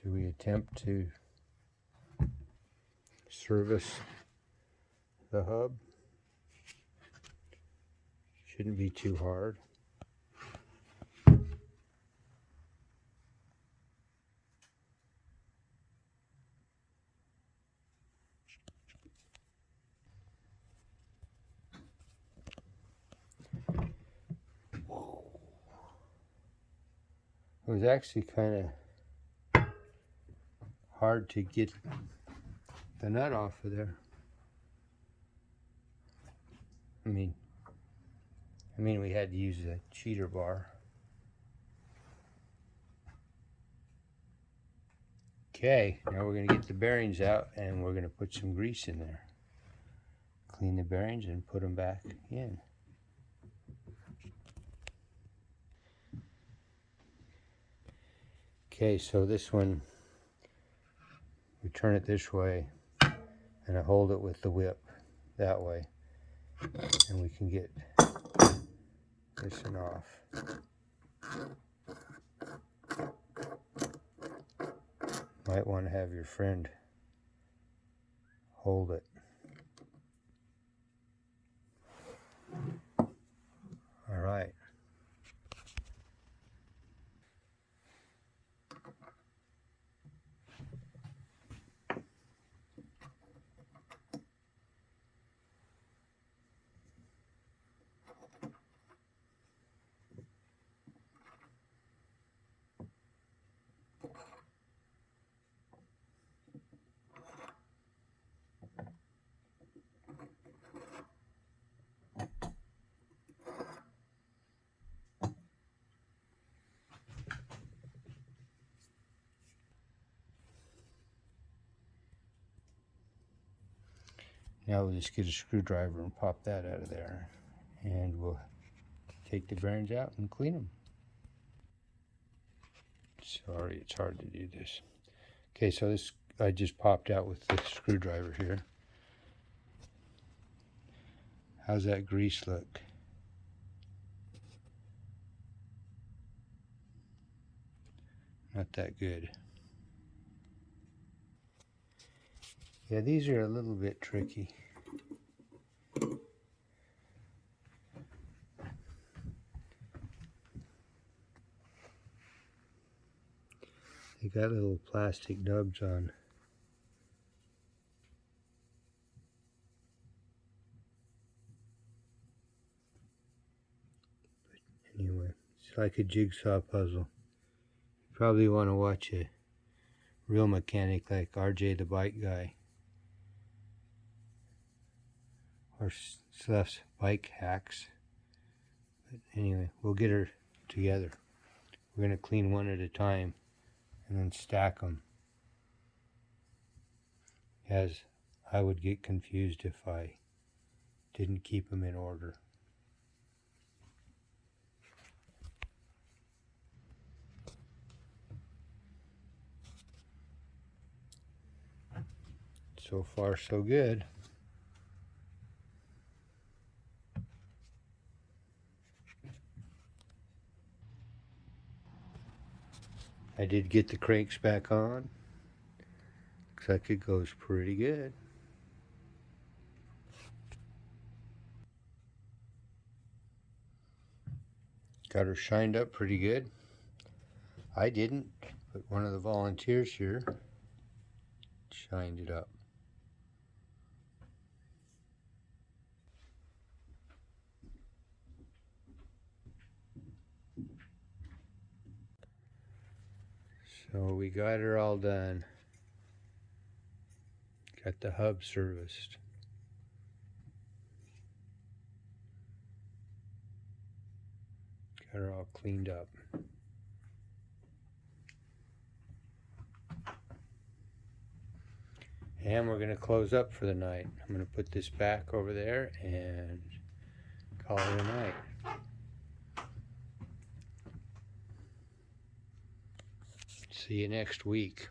Should we attempt to service the hub? Shouldn't be too hard. It was actually kind of hard to get the nut off of there. I mean we had to use a cheater bar. Okay, now we're going to get the bearings out and we're going to put some grease in there. Clean the bearings and put them back in. Okay, so this one, we turn it this way and I hold it with the whip that way, and we can get this one off. Might want to have your friend hold it. All right. Now we'll just get a screwdriver and pop that out of there, and we'll take the bearings out and clean them. Sorry, it's hard to do this. Okay, so this I just popped out with the screwdriver here. How's that grease look? Not that good. Yeah, these are a little bit tricky. They got little plastic nubs on. But anyway, it's like a jigsaw puzzle. You probably want to watch a real mechanic like RJ the Bike Guy, or Steph's Bike Hacks. But anyway, we'll get her together. We're going to clean one at a time and then stack them, as I would get confused if I didn't keep them in order. So far, so good. I did get the cranks back on. Looks like it goes pretty good. Got her shined up pretty good. I didn't, but one of the volunteers here shined it up. So we got her all done. Got the hub serviced. Got her all cleaned up. And we're going to close up for the night. I'm going to put this back over there and call it a night. See you next week.